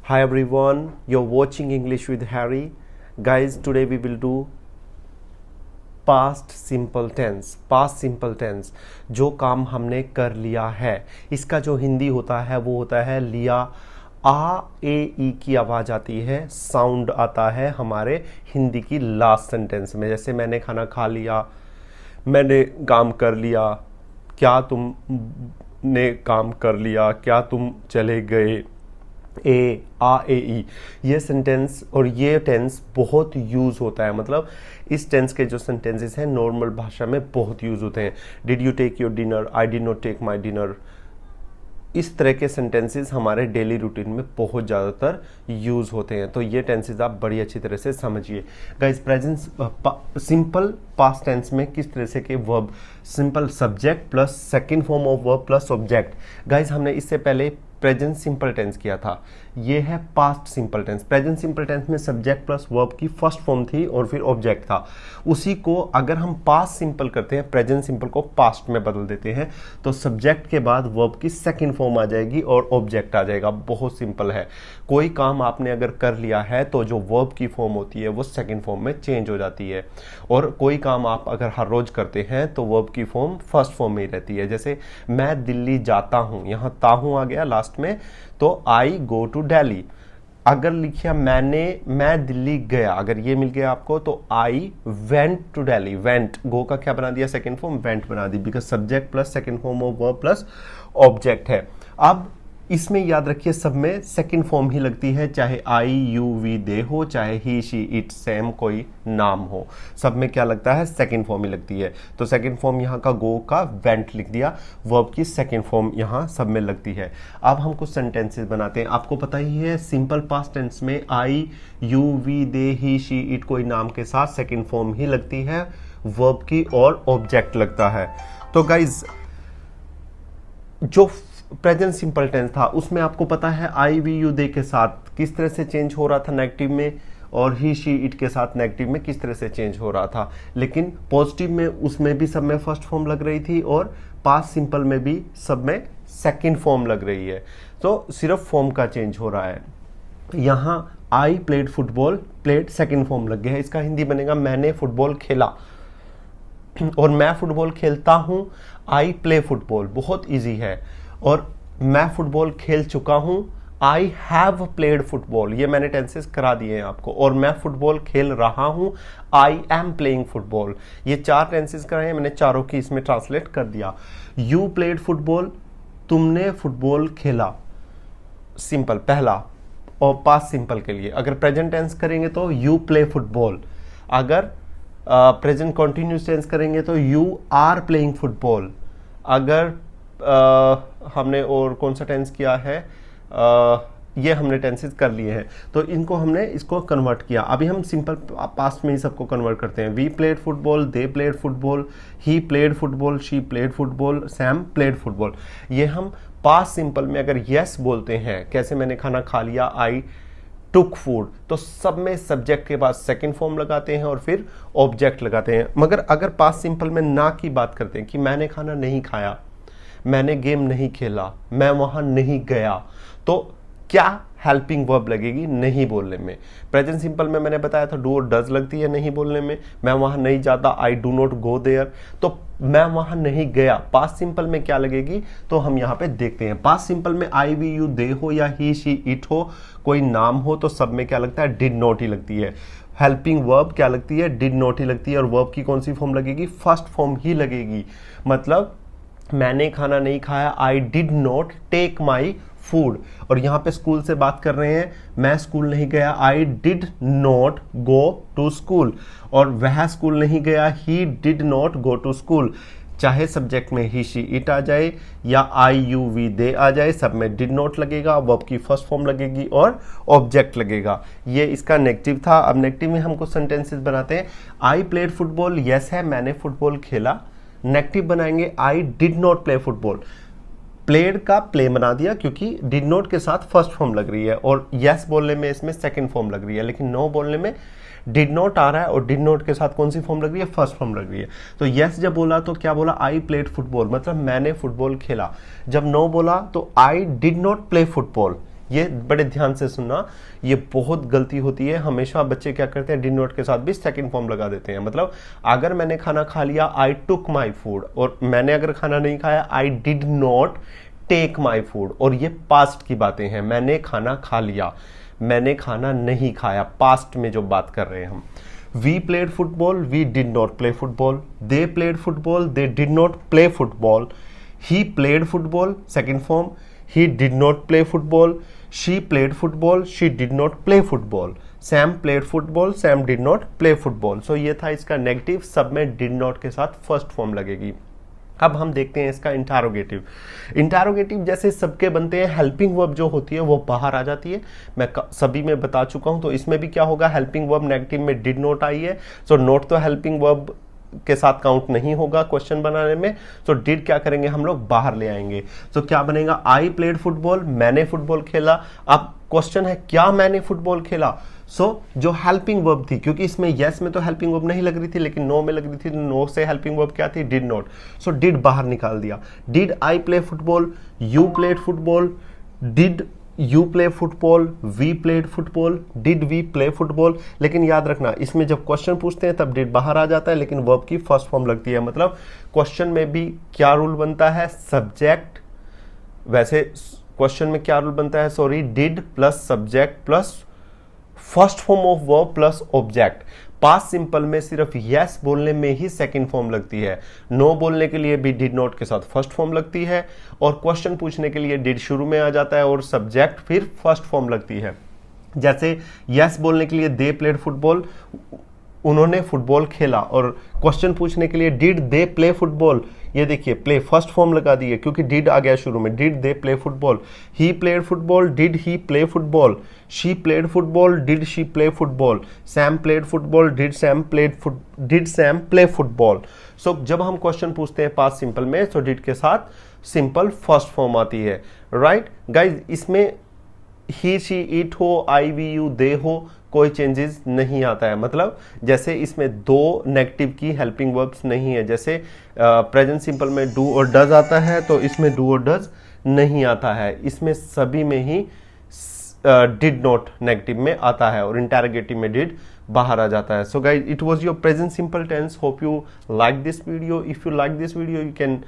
Hi everyone, you're watching English with Harry. Guys, today we will do past simple tense. Past simple tense, जो काम हमने कर लिया है, इसका जो हिंदी होता है वो होता है लिया। आ ए ई की आवाज़ आती है, साउंड आता है हमारे हिंदी की लास्ट सेंटेंस में। जैसे मैंने खाना खा लिया, मैंने काम कर लिया, क्या तुम ने काम कर लिया, क्या तुम चले गए। ए आ ए ई, ये सेंटेंस और ये टेंस बहुत यूज़ होता है। मतलब इस टेंस के जो सेंटेंसेस हैं नॉर्मल भाषा में बहुत यूज़ होते हैं। Did you take your dinner, I did not take my dinner. इस तरह के सेंटेंसेस हमारे डेली रूटीन में बहुत ज़्यादातर यूज़ होते हैं, तो ये टेंसेस आप बड़ी अच्छी तरह से समझिए। Guys, present simple past tense में किस तरह से के verb, simple subject plus second form of verb plus object. Guys, हमने इससे पहले प्रेजेंट सिंपल टेंस किया था, ये है past simple tense. Present simple tense में सब्जेक्ट प्लस वर्ब की फर्स्ट फॉर्म थी और फिर ऑब्जेक्ट था। उसी को अगर हम पास्ट सिंपल करते हैं, प्रेजेंट सिंपल को पास्ट में बदल देते हैं, तो सब्जेक्ट के बाद वर्ब की सेकंड फॉर्म आ जाएगी और ऑब्जेक्ट आ जाएगा। बहुत सिंपल है। कोई काम आपने अगर कर लिया है तो जो वर्ब की फॉर्म होती है वो सेकंड फॉर्म में चेंज हो जाती है, और कोई काम आप अगर हर रोज करते हैं तो वर्ब की फॉर्म फर्स्ट फॉर्म में ही रहती है। जैसे मैं दिल्ली जाता हूं, यहां ताहू आ गया लास्ट में, तो आई गो टू दिल्ली। अगर लिखिया मैं दिल्ली गया, अगर ये मिल गया आपको, तो I went to Delhi. Went, go का क्या बना दिया, सेकंड फॉर्म वेंट बना दी, because subject plus second form of verb plus object है। अब इसमें याद रखिए सब में सेकंड फॉर्म ही लगती है, चाहे आई यू वी दे हो, चाहे ही शी इट सेम कोई नाम हो, सब में क्या लगता है, सेकंड फॉर्म ही लगती है। तो सेकंड फॉर्म यहाँ का गो का वेंट लिख दिया, वर्ब की सेकंड फॉर्म यहाँ सब में लगती है। अब हम कुछ सेंटेंसेस बनाते हैं। आपको पता ही है सिंपल पास्ट टेंस में I you we they he she it कोई नाम के साथ सेकंड फॉर्म ही लगती है वर्ब की, और ऑब्जेक्ट लगता है। तो गाइज, जो प्रेजेंट सिंपल टेंस था उसमें आपको पता है आई वी यू दे के साथ किस तरह से चेंज हो रहा था नेगेटिव में, और ही शी इट के साथ नेगेटिव में किस तरह से चेंज हो रहा था। लेकिन पॉजिटिव में उसमें भी सब में फर्स्ट फॉर्म लग रही थी, और पास्ट सिंपल में भी सब में सेकंड फॉर्म लग रही है। तो सिर्फ फॉर्म का चेंज हो रहा है। यहाँ I played football, played second form लग गया है। इसका हिंदी बनेगा मैंने फुटबॉल खेला, और मैं फुटबॉल खेलता हूं, आई प्ले फुटबॉल। बहुत इजी है। और मैं फुटबॉल खेल चुका हूं, आई हैव प्लेड फुटबॉल। ये मैंने टेंसेस करा दिए हैं आपको। और मैं फुटबॉल खेल रहा हूं, आई एम प्लेइंग फुटबॉल। ये चार टेंसेस कराए हैं, मैंने चारों की इसमें ट्रांसलेट कर दिया। यू प्लेड फुटबॉल, तुमने फुटबॉल खेला, सिंपल पहला। और पास्ट सिंपल के लिए अगर प्रेजेंट टेंस करेंगे तो यू प्ले फुटबॉल, अगर प्रेजेंट कॉन्टिन्यूस टेंस करेंगे तो यू आर प्लेइंग फुटबॉल। अगर हमने और कौन सा टेंस किया है, ये हमने टेंसेस कर लिए हैं, तो इनको हमने इसको कन्वर्ट किया। अभी हम सिंपल पास्ट में ही सबको कन्वर्ट करते हैं। We played football, they played football, he played football, she played football, Sam played football. ये हम पास्ट सिंपल में अगर यस बोलते हैं, कैसे मैंने खाना खा लिया, आई टुक फूड, तो सब में सब्जेक्ट के बाद सेकंड फॉर्म लगाते हैं और फिर ऑब्जेक्ट लगाते हैं। मगर अगर पास्ट सिंपल में ना की बात करते हैं कि मैंने खाना नहीं खाया, मैंने गेम नहीं खेला, मैं वहां नहीं गया, तो क्या हेल्पिंग वर्ब लगेगी नहीं बोलने में। प्रेजेंट सिंपल में मैंने बताया था डू और डज लगती है नहीं बोलने में। मैं वहां नहीं जाता, I do not go there, तो मैं वहां नहीं गया। पास्ट सिंपल में क्या लगेगी, तो हम यहां पे देखते हैं। पास्ट सिंपल में आई वी यू दे हो या ही शी इट हो, कोई नाम हो, तो सब में क्या लगता है, डिड नॉट ही लगती है। हेल्पिंग वर्ब क्या लगती है, डिड नॉट ही लगती है। और वर्ब की कौन सी फॉर्म लगेगी, फर्स्ट फॉर्म ही लगेगी। मतलब मैंने खाना नहीं खाया, I did not take my food. और यहां पे स्कूल से बात कर रहे हैं, मैं स्कूल नहीं गया, I did not go to school. और वह स्कूल नहीं गया, he did not go to school. चाहे सब्जेक्ट में ही शी इट आ जाए या आई यू वी दे आ जाए, सब में डिड नॉट लगेगा, वर्ब की फर्स्ट फॉर्म लगेगी और ऑब्जेक्ट लगेगा। ये इसका नेगेटिव था। अब नेगेटिव में हम कुछ सेंटेंसेस बनाते हैं। आई प्लेड फुटबॉल, यस है, मैंने फुटबॉल खेला। नेगेटिव बनाएंगे आई did not play football. Played का प्ले बना दिया क्योंकि डिड नॉट के साथ फर्स्ट फॉर्म लग रही है, और यस बोलने में इसमें सेकंड फॉर्म लग रही है, लेकिन नो बोलने में डिड नॉट आ रहा है और डिड नॉट के साथ कौन सी फॉर्म लग रही है, फर्स्ट फॉर्म लग रही है। तो यस जब बोला तो क्या बोला, आई प्लेड फुटबॉल, मतलब मैंने फुटबॉल खेला। जब नो बोला तो आई डिड नॉट प्ले फुटबॉल, ये बड़े ध्यान से सुनना, ये बहुत गलती होती है। हमेशा बच्चे क्या करते हैं, डिड नॉट के साथ भी सेकंड फॉर्म लगा देते हैं। मतलब अगर मैंने खाना खा लिया, आई टुक माई फूड, और मैंने अगर खाना नहीं खाया, I did not take my food, और ये पास्ट की बातें हैं। मैंने खाना खा लिया, मैंने खाना नहीं खाया, पास्ट में जो बात कर रहे हैं हम। We played football, we did not play football. They played football, they did not play football. He played football, second form, he did not play football. She played football, she did not play football. Sam played football, Sam did not play football. So ये था इसका negative, सब में did not के साथ first form लगेगी। अब हम देखते हैं इसका इंटारोगेटिव। इंटारोगेटिव जैसे सबके बनते हैं, हेल्पिंग वर्ब जो होती है वो बाहर आ जाती है, मैं सभी में बता चुका हूं। तो इसमें भी क्या होगा, हेल्पिंग वर्ब नेगेटिव में डिड नॉट आई है, सो नॉट तो हेल्पिंग वर्ब के साथ काउंट नहीं होगा क्वेश्चन बनाने में। तो डिड क्या करेंगे हम लोग, बाहर ले आएंगे। तो क्या बनेगा, आई प्लेड फुटबॉल, मैंने फुटबॉल खेला। अब क्वेश्चन है क्या मैंने फुटबॉल खेला। जो हेल्पिंग वर्ब थी, क्योंकि इसमें यस में तो हेल्पिंग वर्ब नहीं लग रही थी, लेकिन नो में लग रही थी, नो से हेल्पिंग वर्ब क्या थी, डिड नॉट। सो डिड बाहर निकाल दिया। Did I play football, you played football, did you play football, we played football, did we play football. लेकिन याद रखना, इसमें जब क्वेश्चन पूछते हैं तब डिड बाहर आ जाता है, लेकिन वर्ब की फर्स्ट फॉर्म लगती है। मतलब क्वेश्चन में भी क्या रूल बनता है, सब्जेक्ट, वैसे क्वेश्चन में क्या रूल बनता है, sorry, did plus subject plus first form of verb plus object. Past simple में सिर्फ यस बोलने में ही सेकंड फॉर्म लगती है, नो बोलने के लिए भी डिड नॉट के साथ फर्स्ट फॉर्म लगती है, और क्वेश्चन पूछने के लिए डिड शुरू में आ जाता है और सब्जेक्ट फिर फर्स्ट फॉर्म लगती है। जैसे यस बोलने के लिए दे प्लेड फुटबॉल, उन्होंने फुटबॉल खेला, और क्वेश्चन पूछने के लिए डिड दे प्ले फुटबॉल, ये देखिए प्ले फर्स्ट फॉर्म लगा दी है क्योंकि डिड आ गया शुरू में, did they play football. He played football, did he play football. She played football, did she play football. Sam played football, did Sam play football. So जब हम क्वेश्चन पूछते हैं पास्ट सिंपल में, तो डिड के साथ सिंपल फर्स्ट फॉर्म आती है, राइट गाइज। इसमें ही शी इट हो, आई वी यू दे हो, कोई चेंजेस नहीं आता है। मतलब जैसे इसमें दो नेगेटिव की हेल्पिंग वर्ब्स नहीं है, जैसे प्रेजेंट सिंपल में डू और डज आता है, तो इसमें डू और डज नहीं आता है। इसमें सभी में ही डिड नॉट नेगेटिव में आता है, और इंटरोगेटिव में डिड बाहर आ जाता है। So guys, it was your present simple tense. Hope you like this video. If you like this video, you can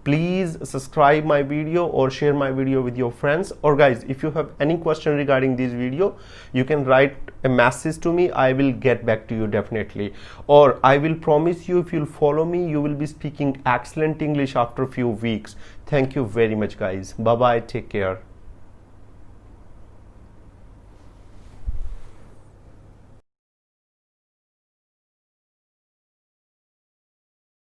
please subscribe my video or share my video with your friends. Or guys, if you have any question regarding this video, you can write a message to me. I will get back to you definitely. Or I will promise you, if you'll follow me, you will be speaking excellent English after a few weeks. Thank you very much guys. Bye bye, take care.